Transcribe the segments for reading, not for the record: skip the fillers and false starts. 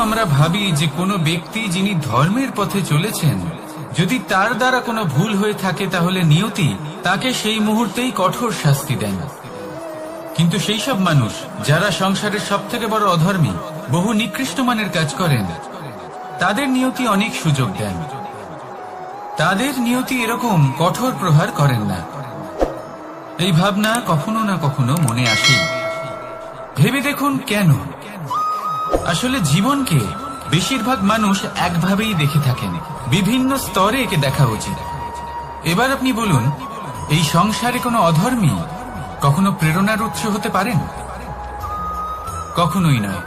আমরা ভাবি যে কোনো ব্যক্তি যিনি ধর্মের পথে চলেছেন, যদি তার দ্বারা কোনো ভুল হয়ে থাকে তাহলে নিয়তি তাকে সেই মুহূর্তেই কঠোর শাস্তি দেন। কিন্তু সেই সব মানুষ যারা সংসারের সবথেকে বড় অধর্মী, বহু নিকৃষ্ট মানের কাজ করেন, তাদের নিয়তি অনেক সুযোগ দেন। তাদের নিয়তি এরকম কঠোর প্রহার করেন না। এই ভাবনা কখনো না কখনো মনে আসে। ভেবে দেখুন কেন? আসলে জীবনকে বেশিরভাগ মানুষ একভাবেই দেখে থাকেন, বিভিন্ন স্তরে একে দেখা উচিত। এবার আপনি বলুন, এই সংসারে কোনো অধর্মী কখনো প্রেরণার উৎস হতে পারেন? কখনোই নয়।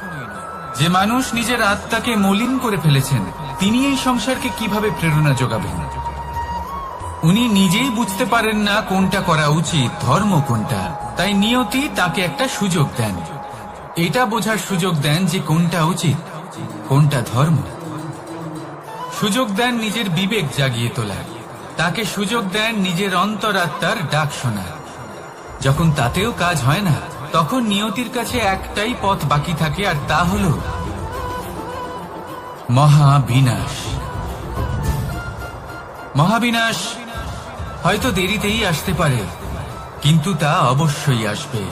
যে মানুষ নিজের আত্মাকে মলিন করে ফেলেছেন, তিনি এই সংসারকে কিভাবে প্রেরণা যোগাবেন? উনি নিজেই বুঝতে পারেন না কোনটা করা উচিত, ধর্ম কোনটা। তাই নিয়তি তাকে একটা সুযোগ দেন, এটা বোঝার সুযোগ দেন যে কোনটা উচিত, কোনটা ধর্ম। সুযোগ দেন নিজের বিবেক জাগিয়ে তোলার, তাকে সুযোগ দেন নিজের অন্তরাত্মার ডাক শোনার। যখন তাতেও কাজ হয় না, তখন নিয়তির কাছে একটাই পথ বাকি থাকে, আর তা হল মহাবিনাশ। মহাবিনাশ হয়তো দেরিতেই আসতে পারে, কিন্তু তা অবশ্যই আসবে।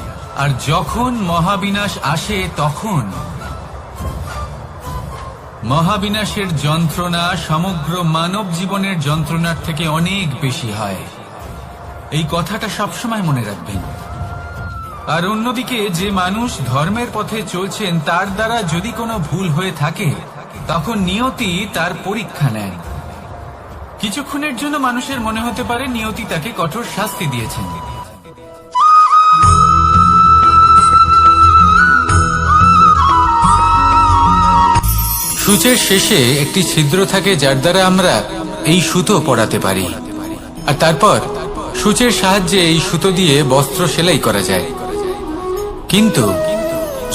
আর যখন মহাবিনাশ আসে, তখন মহাবিনাশের যন্ত্রণা সমগ্র মানব জীবনের যন্ত্রণার থেকে অনেক বেশি হয়। এই কথাটা সবসময় মনে রাখবেন। আর অন্যদিকে যে মানুষ ধর্মের পথে চলছেন, তার দ্বারা যদি কোনো ভুল হয়ে থাকে, তখন নিয়তি তার পরীক্ষা নেন। কিছুক্ষণের জন্য মানুষের মনে হতে পারে নিয়তি তাকে কঠোর শাস্তি দিয়েছেন। সূচের শেষে একটি ছিদ্র থাকে, যার দ্বারা আমরা এই সুতো পরাতে পারি, আর তারপর সূচের সাহায্যে এই সুতো দিয়ে বস্ত্র সেলাই করা যায়। কিন্তু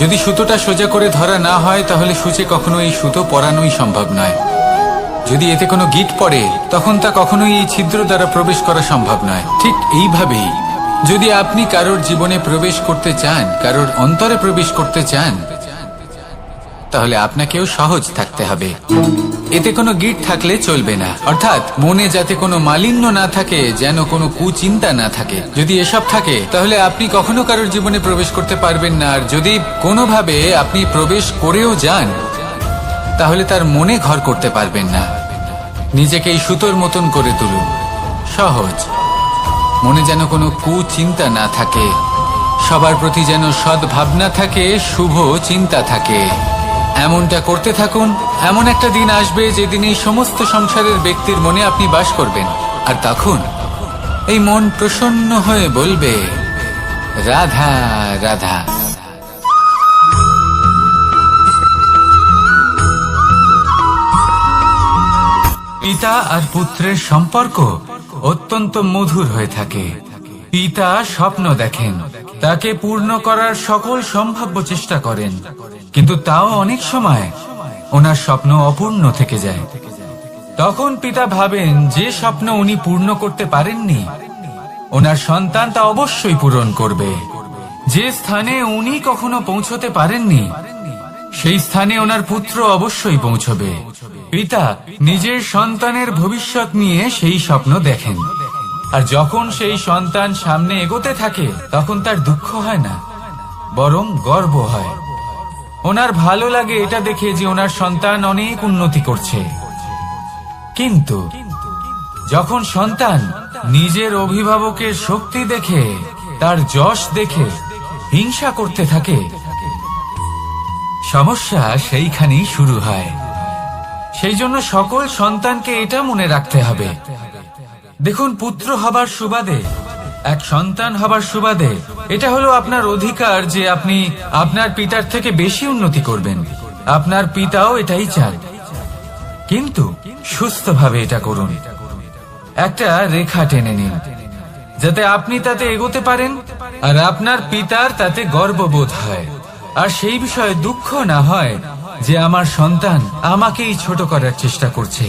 যদি সুতোটা সোজা করে ধরা না হয়, তাহলে সূচে কখনো এই সুতো পরানোই সম্ভব নয়। যদি এতে কোনো গিঁট পড়ে, তখন তা কখনোই এই ছিদ্র দ্বারা প্রবেশ করা সম্ভব নয়। ঠিক এইভাবেই যদি আপনি কারোর জীবনে প্রবেশ করতে চান, কারোর অন্তরে প্রবেশ করতে চান, তাহলে আপনাকেও সহজ থাকতে হবে। এতে কোনো গিঁট থাকলে চলবে না, অর্থাৎ মনে যাতে কোনো মালিন্য না থাকে, যেন কোনো কুচিন্তা না থাকে। যদি এসব থাকে, তাহলে আপনি কখনো কারোর জীবনে প্রবেশ করতে পারবেন না। আর যদি কোনোভাবে আপনি প্রবেশ করেও যান, তাহলে তার মনে ঘর করতে পারবেন না। নিজেকে এই সুতোর মতন করে তুলুন, সহজ। মনে যেন কোনো কুচিন্তা না থাকে, সবার প্রতি যেন সদ্ভাবনা থাকে, শুভ চিন্তা থাকে। এমনটা করতে থাকুন। এমন একটা দিন আসবে যেদিন এই সমস্ত সংসারের ব্যক্তির মনে আপনি বাস করবেন, আর তখন এই মন প্রসন্ন হয়ে বলবে, রাধা রাধা। পিতা আর পুত্রের সম্পর্ক অত্যন্ত মধুর হয়ে থাকে। পিতা স্বপ্ন দেখেন, তাকে পূর্ণ করার সকল সম্ভাব্য চেষ্টা করেন, কিন্তু তাও অনেক সময় ওনার স্বপ্ন অপূর্ণ থেকে যায়। তখন পিতা ভাবেন যে স্বপ্ন উনি পূর্ণ করতে পারেননি, ওনার সন্তান তা অবশ্যই পূরণ করবে। যে স্থানে উনি কখনো পৌঁছতে পারেননি, সেই স্থানে ওনার পুত্র অবশ্যই পৌঁছবে। পিতা নিজের সন্তানের ভবিষ্যৎ নিয়ে সেই স্বপ্ন দেখেন, আর যখন সেই সন্তান সামনে এগোতে থাকে, তখন তার দুঃখ হয় না, বরং গর্ব হয়। ওনার ভালো লাগে এটা দেখে যে ওনার সন্তান অনেক উন্নতি করছে। কিন্তু যখন সন্তান নিজের অভিভাবকের শক্তি দেখে, তার যশ দেখে হিংসা করতে থাকে, সমস্যা সেইখানেই শুরু হয়। সেই জন্য সকল সন্তানকে এটা মনে রাখতে হবে। দেখুন, পুত্র হবার সুবাদে, এক সন্তান হবার সুবাদে, এটা হলো আপনার অধিকার যে আপনি আপনার পিতার থেকে বেশি উন্নতি করবেন। আপনার পিতাও এটাই চান, কিন্তু সুস্থভাবে এটা করুন। একটা রেখা টেনে নিন, যাতে আপনি তাতে এগোতে পারেন, আর আপনার পিতার তাতে গর্ববোধ হয়, আর সেই বিষয়ে দুঃখ না হয় যে আমার সন্তান আমাকেই ছোট করার চেষ্টা করছে।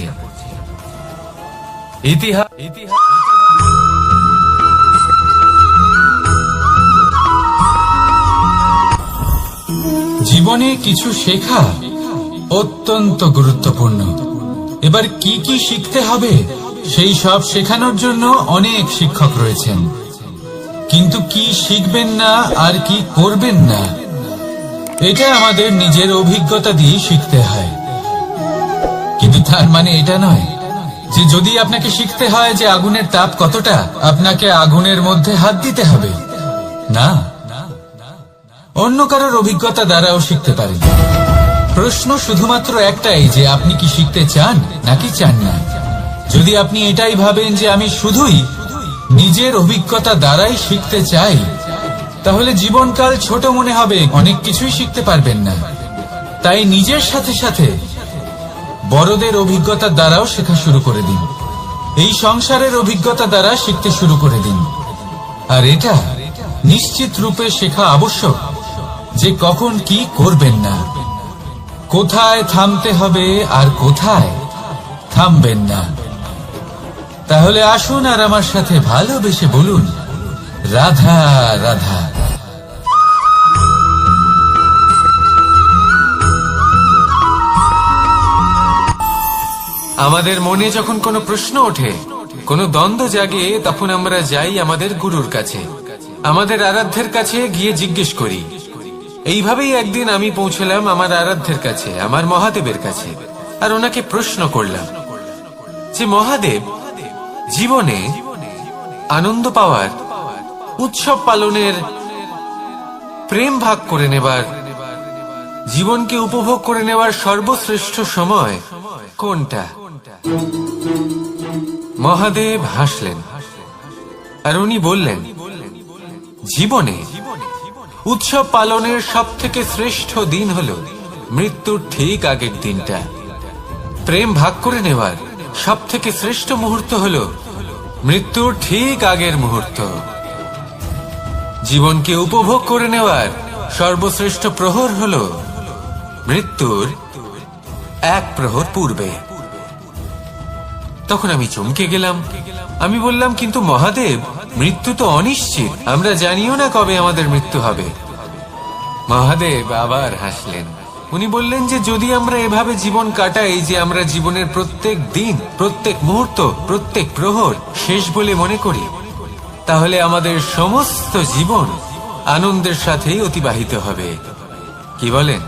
জীবনে কিছু শেখা অত্যন্ত গুরুত্বপূর্ণ। এবার কি কি শিখতে হবে সেই সব শেখানোর জন্য অনেক শিক্ষক রয়েছেন, কিন্তু কি শিখবেন না আর কি করবেন না এটা আমাদের নিজের অভিজ্ঞতা দিয়ে শিখতে হয়। কিন্তু তার মানে এটা নয় যে যদি আপনাকে শিখতে হয় যে আগুনের তাপ কতটা, আপনাকে আগুনের মধ্যে হাত দিতে হবে। না, অন্য কারোর অভিজ্ঞতা দ্বারাও শিখতে পারেন। প্রশ্ন শুধুমাত্র একটাই যে আপনি কি শিখতে চান নাকি চান না। যদি আপনি এটাই ভাবেন যে আমি শুধুই নিজের অভিজ্ঞতা দ্বারাই শিখতে চাই, তাহলে জীবনকাল ছোট মনে হবে, অনেক কিছুই শিখতে পারবেন না। তাই নিজের সাথে সাথে বড়দের অভিজ্ঞতা দ্বারাও শেখা শুরু করে দিন। এই সংসারের অভিজ্ঞতা দ্বারা শিখতে শুরু করে দিন। আর এটা নিশ্চিত রূপে শেখা আবশ্যক যে কখন কি করবেন না, কোথায় থামতে হবে আর কোথায় থামবেন না। তাহলে আসুন আর আমার সাথে ভালোবেসে বলুন, রাধা রাধা। আমাদের মনে যখন কোনো প্রশ্ন ওঠে, কোনো দ্বন্দ্ব জাগে, তখন আমরা যাই আমাদের গুরুর কাছে, আমাদের আরাধ্যের কাছে গিয়ে জিজ্ঞেস করি। এইভাবেই একদিন আমি পৌঁছলাম আমার আরাধ্যের কাছে, আমার মহাদেবের কাছে, আর ওনাকে প্রশ্ন করলাম যে মহাদেব, জীবনে আনন্দ পাওয়ার, উৎসব পালনের, প্রেম ভাগ করে নেবার, জীবনকে উপভোগ করে নেওয়ার সর্বশ্রেষ্ঠ সময় কোনটা? মহাদেব হাসলেন আর উনি বললেন, জীবনে উৎসব পালনের সব থেকে শ্রেষ্ঠ দিন হল মৃত্যুর ঠিক আগের দিনটা। প্রেম ভাগ করে নেওয়ার সব থেকে শ্রেষ্ঠ মুহূর্ত হল মৃত্যুর ঠিক আগের মুহূর্ত। জীবনকে উপভোগ করে নেওয়ার সর্বশ্রেষ্ঠ প্রহর হল মৃত্যুর এক প্রহর পূর্বে। তখন আমি চমকে গেলাম। আমি বললাম, কিন্তু মহাদেব, মৃত্যু তো অনিশ্চিত, আমরা জানিও না কবে আমাদের মৃত্যু হবে। মহাদেব আবার হাসলেন। উনি বললেন যে যদি আমরা এভাবে জীবন কাটাই যে আমরা জীবনের প্রত্যেক দিন, প্রত্যেক মুহূর্ত, প্রত্যেক প্রহর শেষ বলে মনে করি, তাহলে আমাদের সমস্ত জীবন আনন্দের সাথেই অতিবাহিত হবে। কি বলেন?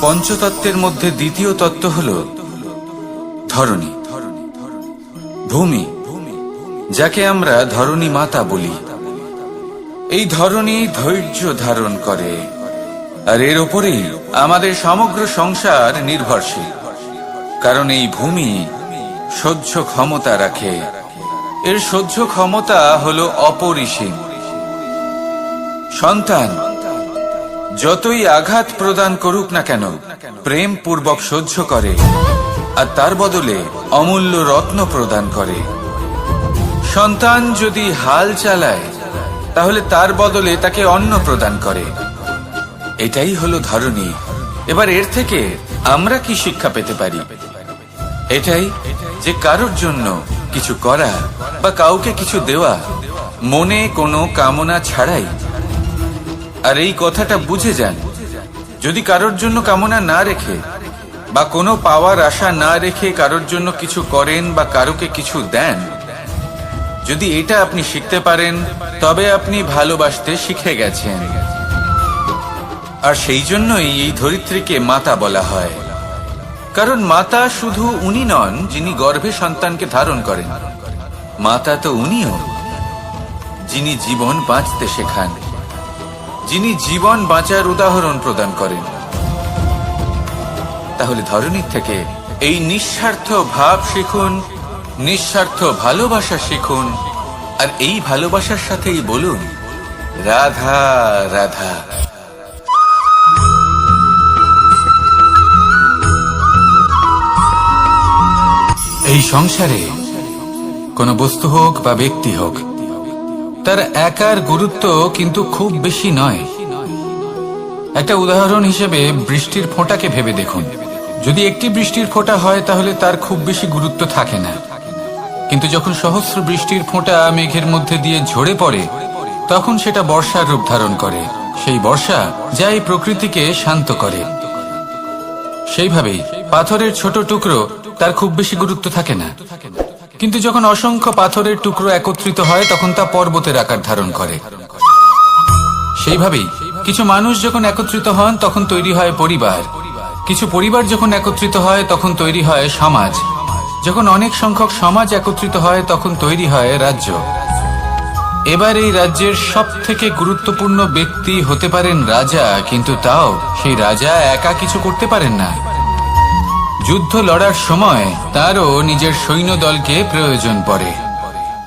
পঞ্চতত্ত্বের মধ্যে দ্বিতীয় তত্ত্ব হল ধরণী, ভূমি, যাকে আমরা ধরণী মাতা বলি। এই ধরণী ধৈর্য ধারণ করে, আর এর ওপরেই আমাদের সমগ্র সংসার নির্ভরশীল। কারণ এই ভূমি সহ্য ক্ষমতা রাখে, এর সহ্য ক্ষমতা হল অপরিসীম। সন্তান যতই আঘাত প্রদান করুক না কেন, প্রেম পূর্বক সহ্য করে, আর তার বদলে অমূল্য রত্ন প্রদান করে। সন্তান যদি হাল চালায়, তাহলে তার বদলে তাকে অন্ন প্রদান করে। এটাই হলো ধরণী। এবার এর থেকে আমরা কি শিক্ষা পেতে পারি? এটাই যে কারোর জন্য কিছু করা বা কাউকে কিছু দেওয়া মনে কোনো কামনা ছাড়াই। আর এই কথাটা বুঝে যান, যদি কারোর জন্য কামনা না রেখে বা কোনো পাওয়ার আশা না রেখে কারোর জন্য কিছু করেন বা কারোকে কিছু দেন, যদি এটা আপনি শিখতে পারেন, তবে আপনি ভালোবাসতে শিখে গেছেন। আর সেই জন্যই এই ধরিত্রীকে মাতা বলা হয়। কারণ মাতা শুধু উনি নন যিনি গর্ভে সন্তানকে ধারণ করেন, মাতা তো উনিও যিনি জীবন বাঁচতে শেখান, যিনি জীবন বাঁচার উদাহরণ প্রদান করেন। তাহলে ধরণীর থেকে এই নিঃস্বার্থ ভাব শিখুন, নিঃস্বার্থ ভালোবাসা শিখুন, আর এই ভালোবাসার সাথেই বলুন, রাধা রাধা। এই সংসারে কোনো বস্তু হোক বা ব্যক্তি হোক, তার একার গুরুত্ব কিন্তু খুব বেশি নয়। একটা উদাহরণ হিসেবে বৃষ্টির ফোঁটাকে ভেবে দেখুন। যদি একটি বৃষ্টির ফোঁটা হয় তাহলে তার খুব বেশি গুরুত্ব থাকে না, কিন্তু যখন সহস্র বৃষ্টির ফোঁটা মেঘের মধ্যে দিয়ে ঝরে পড়ে, তখন সেটা বর্ষার রূপ ধারণ করে। সেই বর্ষা যা এই প্রকৃতিকে শান্ত করে। সেইভাবেই পাথরের ছোট টুকরো তার খুব বেশি গুরুত্ব থাকে না, কিন্তু যখন অসংখ্য পাথরের টুকরো একত্রিত হয় তখন তা পর্বতের আকার ধারণ করে। সেইভাবেই কিছু মানুষ যখন একত্রিত হন তখন তৈরি হয় পরিবার, কিছু পরিবার যখন একত্রিত হয় তখন তৈরি হয় সমাজ, যখন অনেক সংখ্যক সমাজ একত্রিত হয় তখন তৈরি হয় রাজ্য। এবার এই রাজ্যের সবথেকে গুরুত্বপূর্ণ ব্যক্তি হতে পারেন রাজা, কিন্তু তাও সেই রাজা একা কিছু করতে পারেন না। যুদ্ধ লড়ার সময় তারও নিজের সৈন্যদলকে প্রয়োজন পড়ে।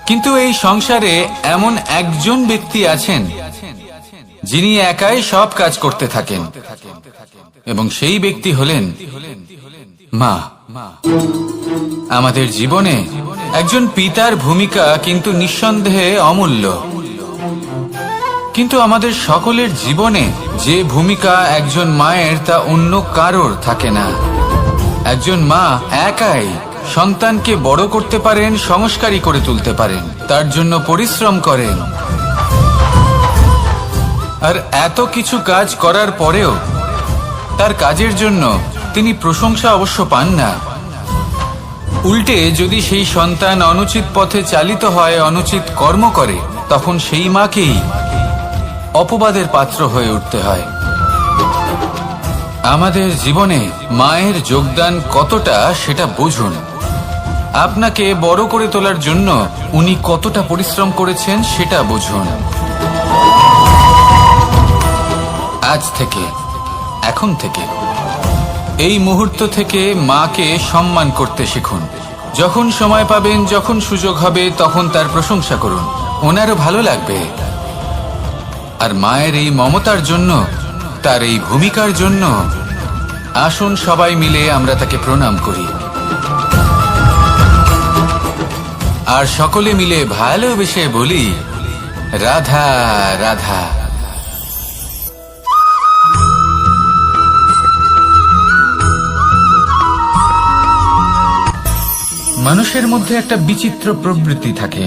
কিন্তু এই সংসারে এমন একজন ব্যক্তি আছেন যিনি একাই সব কাজ করতে থাকেন, এবং সেই ব্যক্তি হলেন মা। আমাদের জীবনে একজন পিতার ভূমিকা কিন্তু নিঃসন্দেহে অমূল্য, কিন্তু আমাদের সকলের জীবনে যে ভূমিকা একজন মায়ের তা অন্য কারোর থাকে না। একজন মা একাই সন্তানকে বড় করতে পারেন, সংস্কারী করে তুলতে পারেন, তার জন্য পরিশ্রম করেন। আর এত কিছু কাজ করার পরেও তার কাজের জন্য তিনি প্রশংসা অবশ্য পান না। উল্টে যদি সেই সন্তান অনুচিত পথে চালিত হয়, অনুচিত কর্ম করে, তখন সেই মাকেই অপবাদের পাত্র হয়ে উঠতে হয়। আমাদের জীবনে মায়ের যোগদান কতটা সেটা বুঝুন। আপনাকে বড় করে তোলার জন্য উনি কতটা পরিশ্রম করেছেন সেটা বুঝুন। আজ থেকে, এখন থেকে, এই মুহূর্ত থেকে মাকে সম্মান করতে শিখুন। যখন সময় পাবেন, যখন সুযোগ হবে, তখন তার প্রশংসা করুন, ওনারও ভালো লাগবে। আর মায়ের এই মমতার জন্য, তার এই ভূমিকার জন্য আসুন সবাই মিলে আমরা তাকে প্রণাম করি, আর সকলে মিলে ভালোবেসে বলি রাধা রাধা। মানুষের মধ্যে একটা বিচিত্র প্রবৃত্তি থাকে,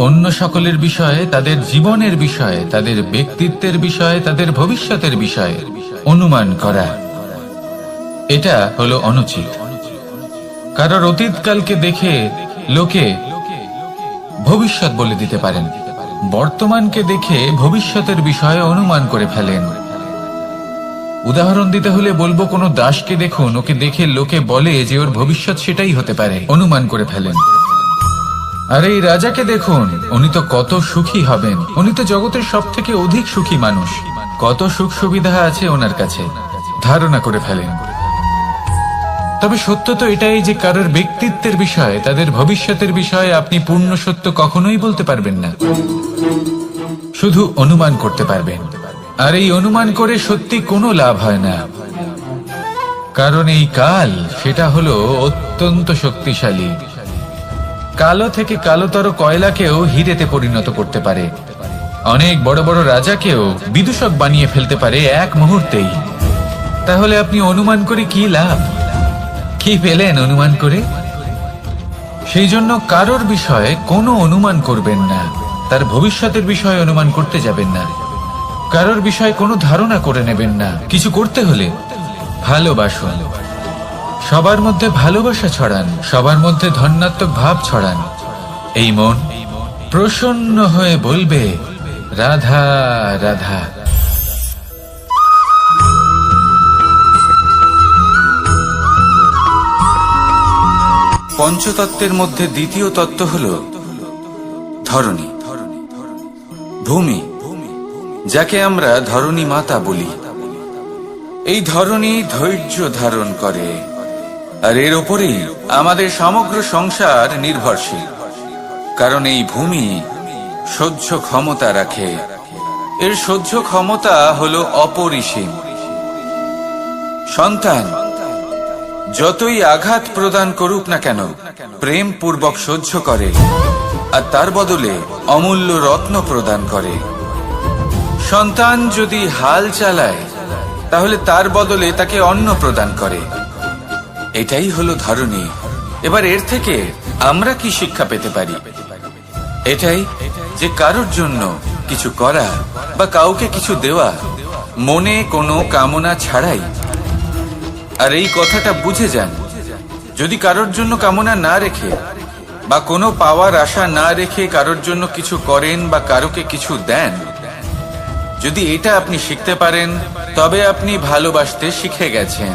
অন্য সকলের বিষয়ে, তাদের জীবনের বিষয়ে, তাদের ব্যক্তিত্বের বিষয়ে, তাদের ভবিষ্যতের বিষয়ে অনুমান করা। এটা হলো অনুচিত। কারোর অতীতকালকে দেখে লোকে ভবিষ্যৎ বলে দিতে পারেন, বর্তমানকে দেখে ভবিষ্যতের বিষয়ে অনুমান করে ফেলেন। উদাহরণ দিতে হলে বলবো, কোনো দাসকে দেখুন, ওকে দেখে লোকে বলে যে ওর ভবিষ্যৎ সেটাই হতে পারে, অনুমান করে ফেলেন। আর এই রাজাকে দেখুন, উনি তো কত সুখী হবেন, উনি তো জগতের সব থেকে অধিক সুখী মানুষ, কত সুখ সুবিধা আছে ওনার কাছে, ধারণা করে ফেলেন। তবে সত্য তো এটাই যে কারোর ব্যক্তিত্বের বিষয়ে, তাদের ভবিষ্যতের বিষয়ে আপনি পূর্ণ সত্য কখনোই বলতে পারবেন না, শুধু অনুমান করতে পারবেন। আর এই অনুমান করে সত্যি কোনো লাভ হয় না, কারণ এই কাল সেটা হলো অত্যন্ত শক্তিশালী। কালো থেকে কালোতর কয়লাকেও হীরেতে পরিণত করতে পারে, অনেক বড় বড় রাজাকেও বিদূষক বানিয়ে ফেলতে পারে এক মুহূর্তেই। তাহলে আপনি অনুমান করে কি লাভ? কি পেলেন অনুমান করে? সেই জন্য কারোর বিষয়ে কোনো অনুমান করবেন না, তার ভবিষ্যতের বিষয়ে অনুমান করতে যাবেন না, কারোর বিষয়ে কোনো ধারণা করে নেবেন না। কিছু করতে হলে ভালোবাসুন, সবার মধ্যে ভালোবাসা ছড়ান, সবার মধ্যে ধন্যাত্মক ভাব ছড়ান। এই মন প্রসন্ন হয়ে বলবে রাধা রাধা। পঞ্চতত্ত্বের মধ্যে দ্বিতীয় তত্ত্ব হল ধরণী, ভূমি, যাকে আমরা ধরণী মাতা বলি। এই ধরণী ধৈর্য ধারণ করে, আর এর ওপরেই আমাদের সমগ্র সংসার নির্ভরশীল। কারণ এই ভূমি সহ্য ক্ষমতা রাখে, এর সহ্য ক্ষমতা হলো অপরিসীম। সন্তান যতই আঘাত প্রদান করুক না কেন, প্রেম পূর্বক সহ্য করে, আর তার বদলে অমূল্য রত্ন প্রদান করে। সন্তান যদি হাল চালায়, তাহলে তার বদলে তাকে অন্ন প্রদান করে। এটাই হলো ধরণী। এবার এর থেকে আমরা কি শিক্ষা পেতে পারি? এটাই যে কারোর জন্য কিছু করা বা কাউকে কিছু দেওয়া মনে কোনো কামনা ছাড়াই। আর এই কথাটা বুঝে যান, যদি কারোর জন্য কামনা না রেখে বা কোনো পাওয়ার আশা না রেখে কারোর জন্য কিছু করেন বা কারোকে কিছু দেন, যদি এটা আপনি শিখতে পারেন তবে আপনি ভালোবাসতে শিখে গেছেন।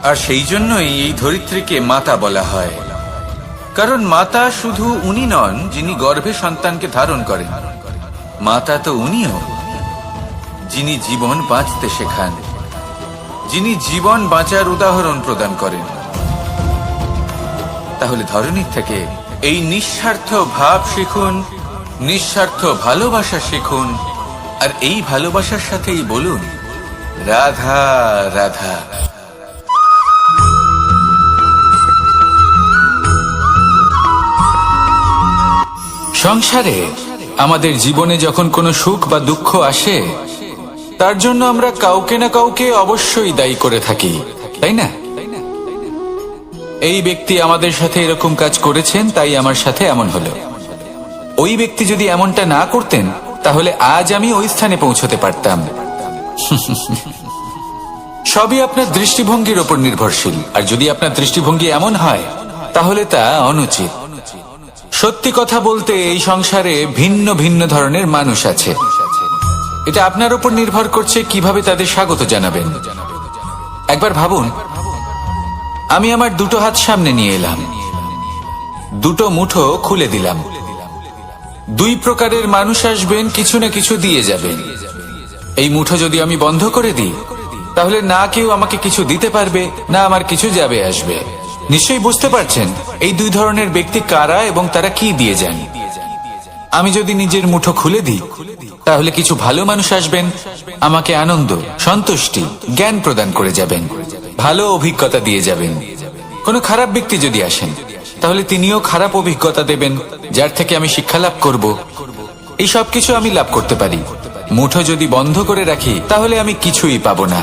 আর সেই জন্যই এই ধরিত্রীকে মাতা বলা হয়, কারণ মাতা শুধু উনি নন যিনি গর্ভে সন্তানকে ধারণ করেন, মাতা তো উনিও যিনি জীবন বাঁচতে শেখান, যিনি জীবন বাঁচার উদাহরণ প্রদান করেন। তাহলে ধরনীর থেকে এই নিঃস্বার্থ ভাব শিখুন, নিঃস্বার্থ ভালোবাসা শিখুন, আর এই ভালোবাসার সাথেই বলুন রাধা রাধা। সংসারে আমাদের জীবনে যখন কোনো সুখ বা দুঃখ আসে, তার জন্য আমরা কাউকে না কাউকে অবশ্যই দায়ী করে থাকি, তাই না? এই ব্যক্তি আমাদের সাথে এরকম কাজ করেছেন, তাই আমার সাথে এমন হলো। ওই ব্যক্তি যদি এমনটা না করতেন তাহলে আজ আমি ওই স্থানে পৌঁছতে পারতাম। সবই আপনার দৃষ্টিভঙ্গির ওপর নির্ভরশীল, আর যদি আপনার দৃষ্টিভঙ্গি এমন হয় তাহলে তা অনুচিত। সত্যি কথা বলতে এই সংসারে ভিন্ন ভিন্ন ধরনের মানুষ আছে। এটা আপনার উপর নির্ভর করছে কিভাবে তাদের স্বাগত জানাবেন। একবার ভাবুন, আমি আমার দুটো হাত সামনে নিয়ে এলাম, দুটো মুঠো খুলে দিলাম। দুই প্রকারের মানুষ আসবেন, কিছু না কিছু দিয়ে যাবেন। এই মুঠো যদি আমি বন্ধ করে দিই তাহলে না কেউ আমাকে কিছু দিতে পারবে, না আমার কিছু যাবে আসবে। নিশ্চয়ই বুঝতে পারছেন এই দুই ধরনের ব্যক্তি কারা এবং তারা কি দিয়ে যান। আমি যদি নিজের মুঠো খুলে দিই তাহলে কিছু ভালো মানুষ আসবেন, আমাকে আনন্দ, সন্তুষ্টি, জ্ঞান প্রদান করে যাবেন, ভালো অভিজ্ঞতা দিয়ে যাবেন। কোনো খারাপ ব্যক্তি যদি আসেন তাহলে তিনিও খারাপ অভিজ্ঞতা দেবেন, যার থেকে আমি শিক্ষা লাভ করব। এই সব কিছু আমি লাভ করতে পারি। মুঠো যদি বন্ধ করে রাখি তাহলে আমি কিছুই পাবো না।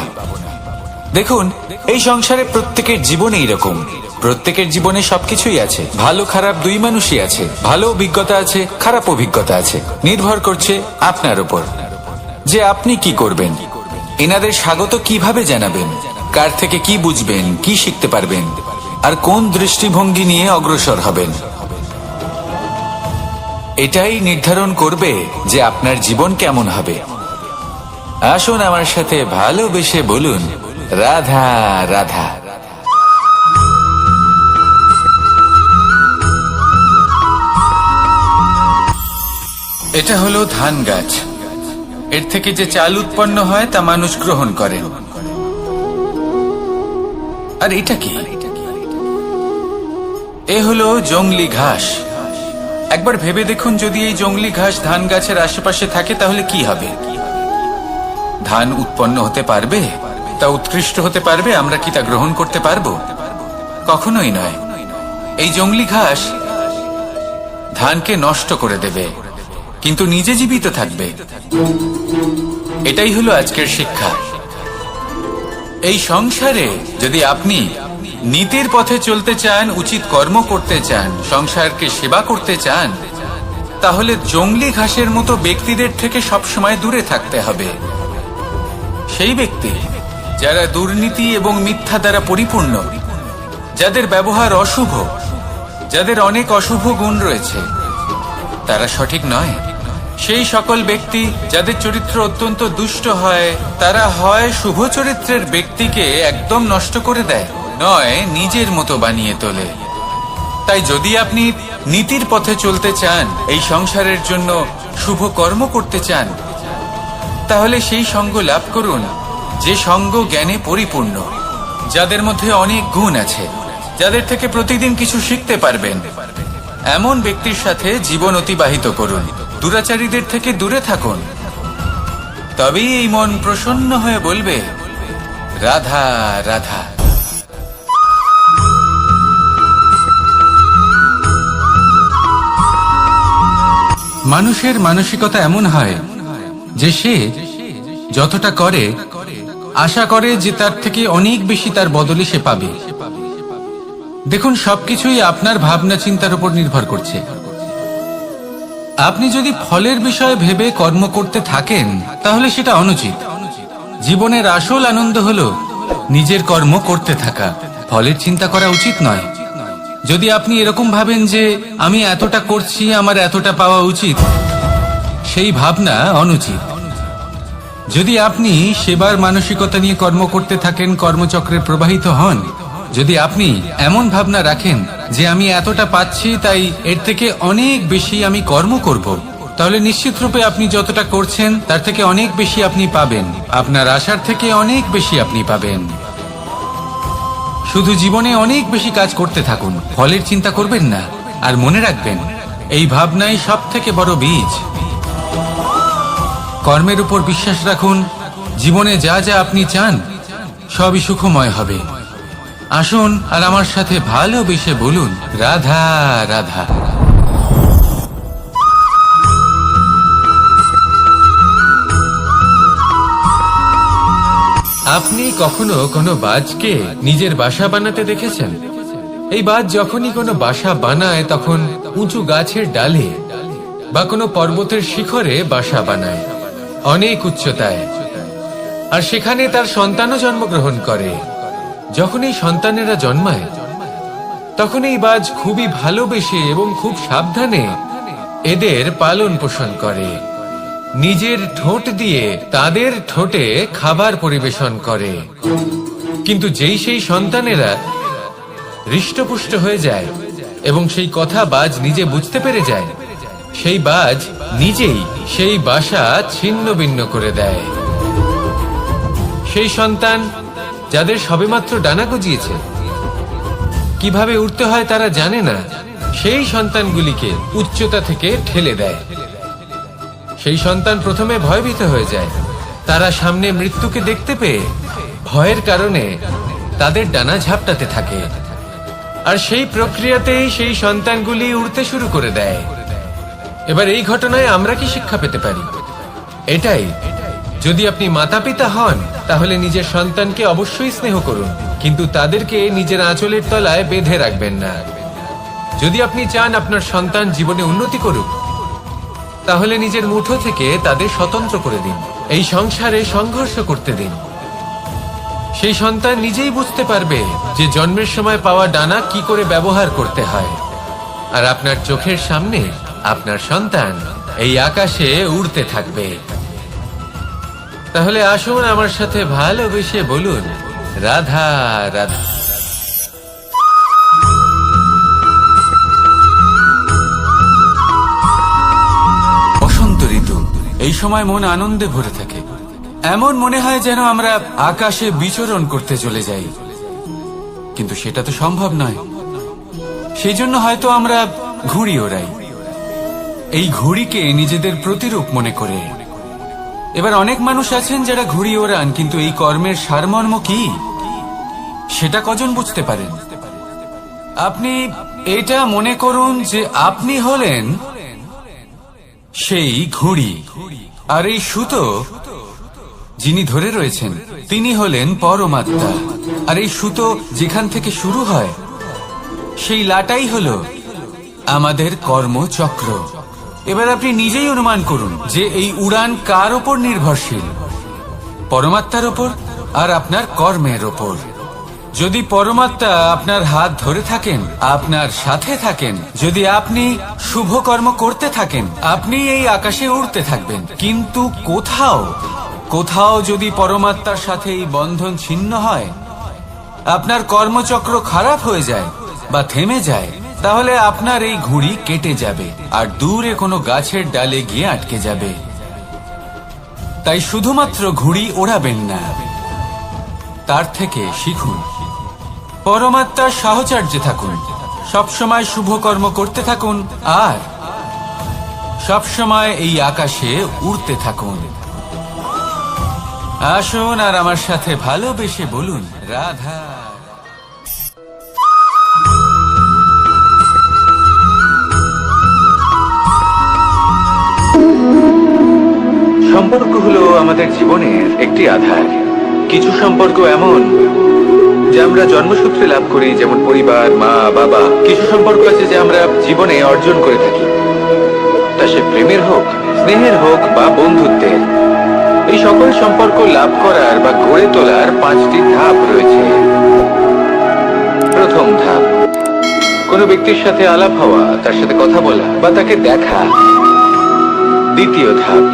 দেখুন, এই সংসারে প্রত্যেকের জীবনে এইরকম, প্রত্যেকের জীবনে সবকিছুই আছে, ভালো খারাপ দুই মানুষই আছে, ভালো অভিজ্ঞতা আছে, খারাপ অভিজ্ঞতা আছে। নির্ভর করছে আপনার উপর যে আপনি কি করবেন, এনাদের স্বাগত কিভাবে জানাবেন, কার থেকে কি বুঝবেন, কি শিখতে পারবেন, আর কোন দৃষ্টিভঙ্গি নিয়ে অগ্রসর হবেন। এটাই নির্ধারণ করবে যে আপনার জীবন কেমন হবে। আসুন আমার সাথে ভালোবেসে বলুন রাধা রাধা। এটা হলো ধান গাছ। এর থেকে যে চাল উৎপন্ন হয় তা মানুষ গ্রহণ করেন। আর এটা কি? এ হলো জংলি ঘাস। একবার ভেবে দেখুন, যদি এই জংলি ঘাস ধান গাছের আশেপাশে থাকে তাহলে কি হবে? ধান উৎপন্ন হতে পারবে? তা উৎকৃষ্ট হতে পারবে? আমরা কি তা গ্রহণ করতে পারবো? কখনোই নয়। এই জংলি ঘাস ধানকে নষ্ট করে দেবে, কিন্তু নিজে জীবিত থাকবে। এটাই হলো আজকের শিক্ষা। এই সংসারে যদি আপনি নীতির পথে চলতে চান, উচিত কর্ম করতে চান, সংসারকে সেবা করতে চান, তাহলে জংলি ঘাসের মতো ব্যক্তিদের থেকে সবসময় দূরে থাকতে হবে। সেই ব্যক্তি যারা দুর্নীতি এবং মিথ্যা দ্বারা পরিপূর্ণ, যাদের ব্যবহার অশুভ, যাদের অনেক অশুভ গুণ রয়েছে, তারা সঠিক নয়। সেই সকল ব্যক্তি যাদের চরিত্র অত্যন্ত দুষ্ট হয়, তারা হয় শুভ চরিত্রের ব্যক্তিকে একদম নষ্ট করে দেয়, নয় নিজের মতো বানিয়ে তোলে। তাই যদি আপনি নীতির পথে চলতে চান, এই সংসারের জন্য শুভ কর্ম করতে চান, তাহলে সেই সঙ্গ লাভ করুন যে সঙ্গ জ্ঞানে পরিপূর্ণ, যাদের মধ্যে অনেক গুণ আছে, যাদের থেকে প্রতিদিন কিছু শিখতে পারবেন। এমন ব্যক্তির সাথে জীবন অতিবাহিত করুন, দুরাচারীদের থেকে দূরে থাকুন। তবেই এই মন প্রসন্ন হয়ে বলবে রাধা রাধা। মানুষের মানসিকতা এমন হয় যে সে যতটা করে আশা করে যে তার থেকে অনেক বেশি তার বদলে সে পাবে। দেখুন, সবকিছুই আপনার ভাবনা চিন্তার উপর নির্ভর করছে। আপনি যদি ফলের বিষয়ে ভেবে কর্ম করতে থাকেন তাহলে সেটা অনুচিত। জীবনের আসল আনন্দ হলো নিজের কর্ম করতে থাকা, ফলের চিন্তা করা উচিত নয়। যদি আপনি এরকম ভাবেন যে আমি এতটা করছি, আমার এতটা পাওয়া উচিত, সেই ভাবনা অনুচিত। যদি আপনি সেবার মানসিকতা নিয়ে কর্ম করতে থাকেন, কর্মচক্রে প্রবাহিত হন, যদি আপনি এমন ভাবনা রাখেন যে আমি এতটা পাচ্ছি তাই এর থেকে অনেক বেশি আমি কর্ম করব, তাহলে নিশ্চিত রূপে আপনি যতটা করছেন তার থেকে অনেক বেশি আপনি পাবেন, আপনার আশার থেকে অনেক বেশি আপনি পাবেন। শুধু জীবনে অনেক বেশি কাজ করতে থাকুন, ফলের চিন্তা করবেন না। আর মনে রাখবেন, এই ভাবনাই সব থেকে বড় বীজ। কর্মের উপর বিশ্বাস রাখুন, জীবনে যা যা আপনি চান সবই সুখময় হবে। আসুন আর আমার সাথে ভালোবেসে বলুন, রাধা রাধা। আপনি কখনো কোনো বাজকে নিজের বাসা বানাতে দেখেছেন? এই বাজ যখনই কোনো বাসা বানায় তখন উঁচু গাছের ডালে বা কোনো পর্বতের শিখরে বাসা বানায়, অনেক উচ্চতায়, আর সেখানে তার সন্তানও জন্মগ্রহণ করে। যখন এই সন্তানেরা জন্মায় তখন এই বাজ খুবই ভালোবেসে এবং খুব সাবধানে এদের পালন পোষণ করে, নিজের ঠোঁট দিয়ে তাদের ঠোঁটে খাবার পরিবেশন করে। কিন্তু যেই সেই সন্তানেরা হৃষ্টপুষ্ট হয়ে যায় এবং সেই কথা বাজ নিজে বুঝতে পেরে যায়, সেই বাজ নিজেই সেই বাসা ছিন্ন ভিন্ন করে দেয়। সেই সন্তান যাদের সবেমাত্র ডানা গজিয়েছে, কিভাবে উঠতে হয় তারা জানে না, সেই সন্তানগুলিকে উচ্চতা থেকে ঠেলে দেয়। সেই সন্তান প্রথমে ভয়ভীত হয়ে যায়, তারা সামনে মৃত্যুকে দেখতে পেয়ে ভয়ের কারণে তাদের ডানা ঝাপটাতে থাকে, আর সেই প্রক্রিয়াতেই সেই সন্তানগুলি উড়তে শুরু করে দেয়। এবার এই ঘটনায় আমরা কি শিক্ষা পেতে পারি? এটাই, যদি আপনি মাতা পিতা হন তাহলে নিজের সন্তানকে অবশ্যই স্নেহ করুন, কিন্তু তাদেরকে নিজের আঁচলের তলায় বেঁধে রাখবেন না। যদি আপনি চান আপনার সন্তান জীবনে উন্নতি করুক, তাহলে নিজের মুঠো থেকে তাদের স্বতন্ত্র করে দিন, এই সংসারে সংঘর্ষ করতে দিন। সেই সন্তান নিজেই বুঝতে পারবে যে জন্মের সময় পাওয়া ডানা কি করে ব্যবহার করতে হয়। আর আপনার চোখের সামনে আপনার সন্তান এই আকাশে উড়তে থাকবে। তাহলে আসুন আমার সাথে ভালোবেসে বলুন, রাধা রাধা। বসন্ত ঋতু, এই সময় মন আনন্দে ভরে থাকে। এমন মনে হয় যেন আমরা আকাশে বিচরণ করতে চলে যাই, কিন্তু সেটা তো সম্ভব নয়। সেই জন্য হয়তো আমরা ঘুড়ি ওড়াই, এই ঘুড়িকে নিজেদের প্রতিরূপ মনে করে। এবার অনেক মানুষ আছেন যারা ঘুড়ি ওড়ান, কিন্তু এই কর্মের সারমর্ম কি সেটা কজন বুঝতে পারেন? আপনি এটা মনে করুন যে আপনি হলেন সেই ঘুড়ি, আর এই সুতো যিনি ধরে রয়েছেন তিনি হলেন পরমাত্মা। আর এই সুতো যেখান থেকে শুরু হয় সেই লাটাই হলো আমাদের কর্মচক্র। এবার আপনি নিজেই অনুমান করুন যে এই উড়ান কার ওপর নির্ভরশীল? পরমাত্মার ওপর আর আপনার কর্মের ওপর। যদি পরমাত্মা আপনার হাত ধরে থাকেন, আপনার সাথে থাকেন, যদি আপনি শুভ কর্ম করতে থাকেন, আপনি এই আকাশে উড়তে থাকবেন। কিন্তু কোথাও কোথাও যদি পরমাত্মার সাথে এই বন্ধন ছিন্ন হয়, আপনার কর্মচক্র খারাপ হয়ে যায় বা থেমে যায়, তাহলে আপনার এই ঘুড়ি কেটে যাবে আর দূরে কোনো গাছের ডালে গিয়ে আটকে যাবে। তাই শুধুমাত্র ঘুড়ি ওড়াবেন না, তার থেকে শিখুন, পরমাত্মার সাহচর্যে থাকুন, সবসময় শুভ কর্ম করতে থাকুন আর সবসময় এই আকাশে উড়তে থাকুন। আসুন আর আমার সাথে ভালোবেসে বলুন, রাধা। সম্পর্ক হলো আমাদের জীবনের একটি আধার। কিছু সম্পর্ক এমন যে আমরা জন্মসূত্রে লাভ করি, যেমন পরিবার, মা, বাবা। কিছু সম্পর্ক আছে যে আমরা জীবনে অর্জন করে থাকি। তা সে প্রেমের হোক, স্নেহের হোক বা বন্ধুত্বের। এই সকল সম্পর্ক লাভ করার বা গড়ে তোলার 5টি ধাপ রয়েছে। প্রথম ধাপ, কোনো ব্যক্তির সাথে আলাপ হওয়া, তার সাথে কথা বলা বা তাকে দেখা। দ্বিতীয় ধাপ,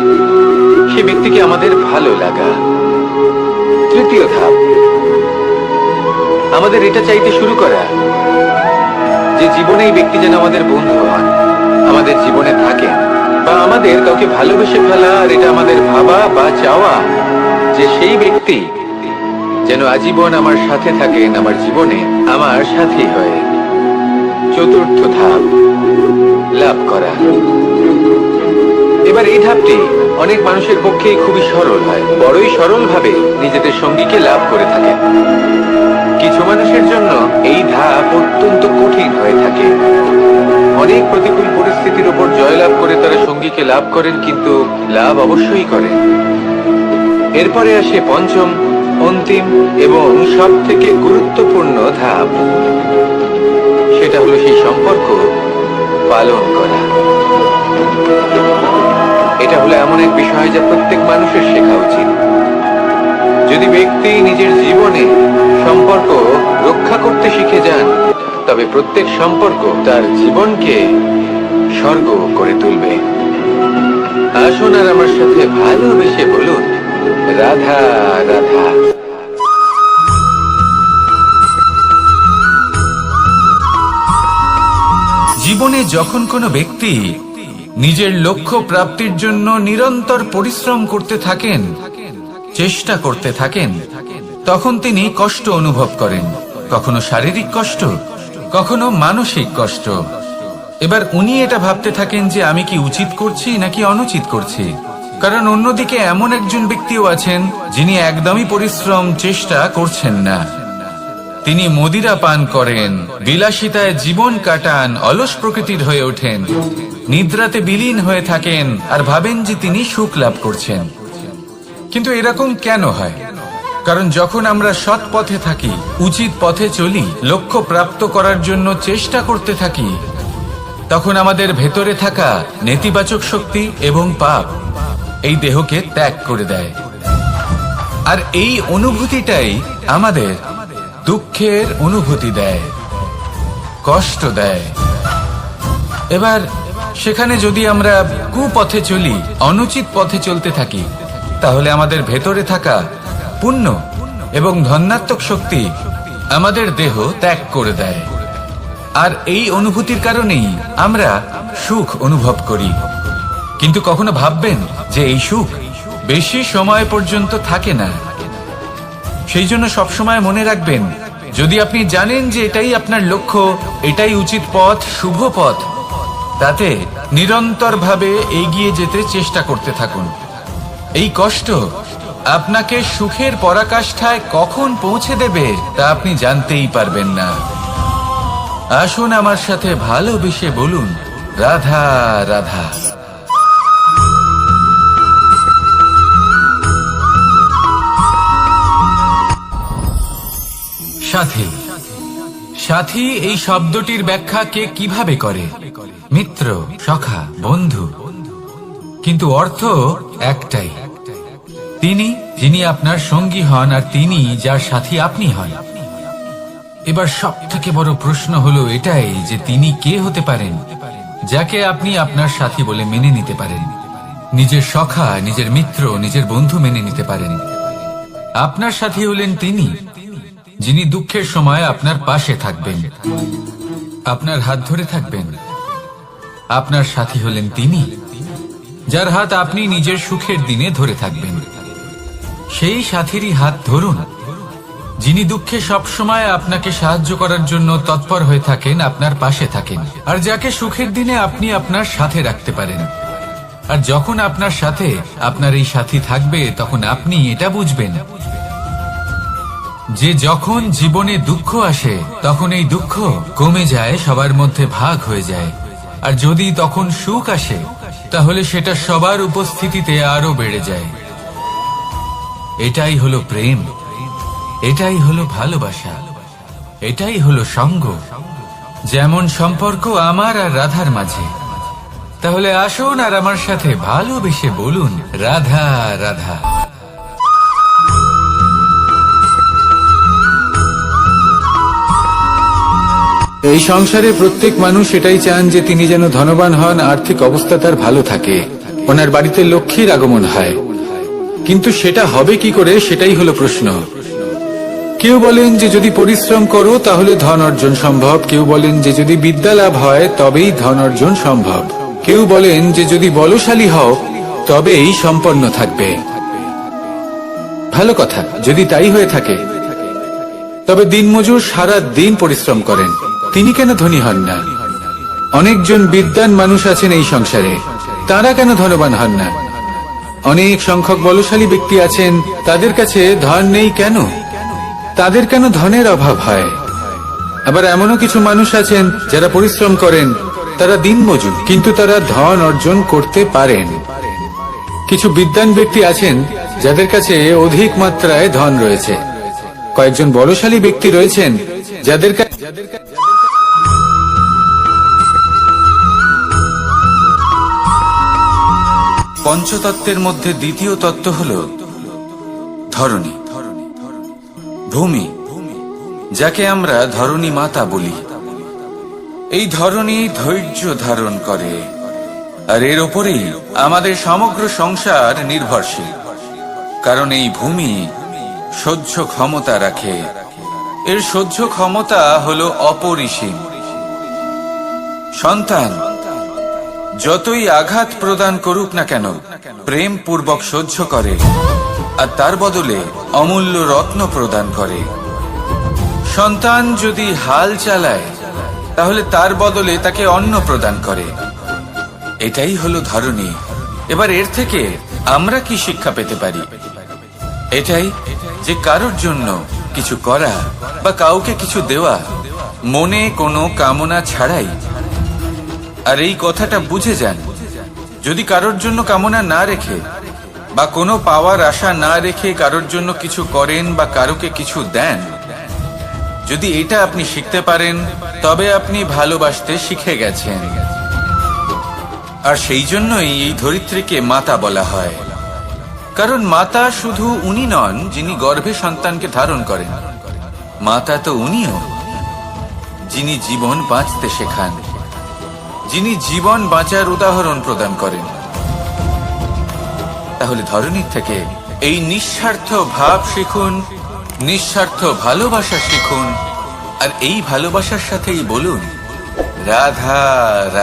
সে ব্যক্তিকে আমাদের ভালো লাগা। তৃতীয় ধাপ, আমাদের এটা চাইতে শুরু করা যে জীবনে এই ব্যক্তি যেন আমাদের বন্ধু হন, আমাদের জীবনে থাকেন, বা আমাদের কাউকে ভালোবেসে ফেলা। আর এটা আমাদের ভাবা বা চাওয়া যে সেই ব্যক্তি যেন আজীবন আমার সাথে থাকেন, আমার জীবনে আমার সাথী হয়ে। চতুর্থ ধাপ, লাভ করা। এবার এই ধাপটি অনেক মানুষের পক্ষেই খুবই সরল হয়, বড়ই সরল ভাবে নিজেদের সঙ্গীকে লাভ করে থাকেন। কিছু মানুষের জন্য এই ধাপ অত্যন্ত কঠিন হয়ে থাকে। অনেক প্রতিকূল পরিস্থিতির উপর জয়লাভ করে তারা সঙ্গীকে লাভ করেন, কিন্তু লাভ অবশ্যই করেন। এরপরে আসে পঞ্চম, অন্তিম এবং সব থেকে গুরুত্বপূর্ণ ধাপ। সেটা হলো সেই সম্পর্ক পালন করা। এটা হলো এমন এক বিষয় যা প্রত্যেক মানুষের শেখা উচিত। যদি ব্যক্তি নিজের জীবনে সম্পর্ক রক্ষা করতে শিখে যান, তবে প্রত্যেক সম্পর্ক তার জীবনকে স্বর্গ করে তুলবে। আসুন আর আমার সাথে ভালোবেসে বলুন, রাধা রাধা। জীবনে যখন কোনো ব্যক্তি নিজের লক্ষ্য প্রাপ্তির জন্য নিরন্তর পরিশ্রম করতে থাকেন, চেষ্টা করতে থাকেন, তখন তিনি কষ্ট অনুভব করেন। কখনো শারীরিক কষ্ট, কখনো মানসিক কষ্ট। এবার উনি এটা ভাবতে থাকেন যে আমি কি উচিত করছি নাকি অনুচিত করছি। কারণ অন্যদিকে এমন একজন ব্যক্তিও আছেন যিনি একদমই পরিশ্রম চেষ্টা করছেন না। তিনি মদিরা পান করেন, বিলাসিতায় জীবন কাটান, অলস প্রকৃতির হয়ে ওঠেন, নিদ্রাতে বিলীন হয়ে থাকেন আর ভাবেন যে তিনি সুখ লাভ করছেন। কিন্তু এরকম কেন হয়? কারণ যখন আমরা সৎ পথে থাকি, উচিত পথে চলি, লক্ষ্য প্রাপ্ত করার জন্য চেষ্টা করতে থাকি, তখন আমাদের ভেতরে থাকা নেতিবাচক শক্তি এবং পাপ এই দেহকে ত্যাগ করে দেয়। আর এই অনুভূতিটাই আমাদের দুঃখের অনুভূতি দেয়, কষ্ট দেয়। এবার সেখানে যদি আমরা কুপথে চলি, অনুচিত পথে চলতে থাকি, তাহলে আমাদের ভেতরে থাকা পুণ্য এবং ধনাত্মক শক্তি আমাদের দেহ ত্যাগ করে দেয়। আর এই অনুভূতির কারণেই আমরা সুখ অনুভব করি। কিন্তু কখনো ভাববেন যে এই সুখ বেশি সময় পর্যন্ত থাকে না। সেই জন্য সবসময় মনে রাখবেন, যদি আপনি জানেন যে এটাই আপনার লক্ষ্য, এটাই উচিত পথ, শুভ পথ, তাতে নিরন্তরভাবে এগিয়ে যেতে চেষ্টা করতে থাকুন। এই কষ্ট আপনাকে সুখের পরাকাষ্ঠায় কখন পৌঁছে দেবে তা আপনি জানতেই পারবেন না। আসুন আমার সাথে ভালোবেসে বলুন, রাধা রাধা। সাথী। সাথী এই শব্দটির ব্যাখ্যা কে কিভাবে করে? মিত্র, সখা, বন্ধু। কিন্তু অর্থ একটাই, তিনি যিনি আপনার সঙ্গী হন আর তিনি যার সাথী আপনি হন। এবার সব থেকে বড় প্রশ্ন হলো এটাই যে তিনি কে হতে পারেন যাকে আপনি আপনার সাথী বলে মেনে নিতে পারেন, নিজের সখা, নিজের মিত্র, নিজের বন্ধু মেনে নিতে পারেন। আপনার সাথী হলেন তিনি যিনি দুঃখের সময় আপনার পাশে থাকবেন, আপনার হাত ধরে থাকবেন। আপনার সাথী হলেন তিনি যার হাত আপনি নিজের সুখের দিনে ধরে থাকবেন। সেই সাথীরই হাত ধরুন যিনি দুঃখে সবসময় আপনাকে সাহায্য করার জন্য তৎপর হয়ে থাকেন, আপনার পাশে থাকেন, আর যাকে সুখের দিনে আপনি আপনার সাথে রাখতে পারেন। আর যখন আপনার সাথে আপনার এই সাথী থাকবে, তখন আপনি এটা বুঝবেন যে যখন জীবনে দুঃখ আসে, তখন এই দুঃখ কমে যায়, সবার মধ্যে ভাগ হয়ে যায়। আর যদি তখন সুখ আসে, তাহলে সেটা সবার উপস্থিতিতে আরো বেড়ে যায়। এটাই হলো প্রেম, এটাই হলো ভালোবাসা, এটাই হলো সঙ্গ। যেমন সম্পর্ক আমার আর রাধার মাঝে, তাহলে আসুন আর আমার সাথে ভালোবেসে বলুন, রাধা রাধা। এই সংসারে প্রত্যেক মানুষ এটাই চান যে তিনি যেন ধনবান হন, আর্থিক অবস্থা তার ভালো থাকে, ওনার বাড়িতে লক্ষ্মীর আগমন হয়। কিন্তু সেটা হবে কি করে, সেটাই হলো প্রশ্ন। কেউ বলেন যে যদি পরিশ্রম করো তাহলে ধন অর্জন সম্ভব, কেউ বলেন যে যদি বিদ্যা লাভ হয় তবেই ধন অর্জন সম্ভব, কেউ বলেন যে যদি বলশালী হও তবেই সম্পন্ন থাকবে। ভালো কথা, যদি তাই হয়ে থাকে, তবে দিনমজুর সারা দিন পরিশ্রম করেন, তিনি কেন ধনী হন না? অনেকজন বিদ্বান মানুষ আছেন এই সংসারে, তারা কেন ধনবান হন না? অনেক সংখ্যক বলশালী ব্যক্তি আছেন, তাদের কাছে ধন নেই কেন? তাদের কেন ধনের অভাব হয়? আবার এমনও কিছু মানুষ আছেন যারা পরিশ্রম করেন, তারা দিনমজুর, কিন্তু তারা ধন অর্জন করতে পারেন। কিছু বিদ্বান ব্যক্তি আছেন যাদের কাছে অধিক মাত্রায় ধন রয়েছে, কয়েকজন বলশালী ব্যক্তি রয়েছেন যাদের কাছে পঞ্চতত্ত্বের মধ্যে দ্বিতীয় তত্ত্ব হল ধরণী, ভূমি, যাকে আমরা ধরণী মাতা বলি। এই ধরণী ধৈর্য ধারণ করে, আর এর ওপরেই আমাদের সমগ্র সংসার নির্ভরশীল। কারণ এই ভূমি সহ্য ক্ষমতা রাখে, এর সহ্য ক্ষমতা হলো অপরিসীম। সন্তান যতই আঘাত প্রদান করুক না কেন, প্রেম পূর্বক সহ্য করে, আর তার বদলে অমূল্য রত্ন প্রদান করে। সন্তান যদি হাল চালায়, তাহলে তার বদলে তাকে অন্ন প্রদান করে। এটাই হলো ধরণী। এবার এর থেকে আমরা কি শিক্ষা পেতে পারি? এটাই যে কারোর জন্য কিছু করা বা কাউকে কিছু দেওয়া মনে কোনো কামনা ছাড়াই। আর এই কথাটা বুঝে যান, যদি কারোর জন্য কামনা না রেখে বা কোনো পাওয়ার আশা না রেখে কারোর জন্য কিছু করেন বা কারোকে কিছু দেন, যদি এটা আপনি শিখতে পারেন, তবে আপনি ভালোবাসতে শিখে গেছেন। আর সেই জন্যই এই ধরিত্রীকে মাতা বলা হয়। কারণ মাতা শুধু উনি নন যিনি গর্ভে সন্তানকে ধারণ করেন, মাতা তো উনিও যিনি জীবন বাঁচতে শেখান, যিনি জীবন বাঁচার উদাহরণ প্রদান করেন। তাহলে ধরণীর থেকে এই নিঃস্বার্থ ভাব শিখুন, নিঃস্বার্থ ভালোবাসা শিখুন, আর এই ভালোবাসার সাথেই বলুন, রাধা রাধা।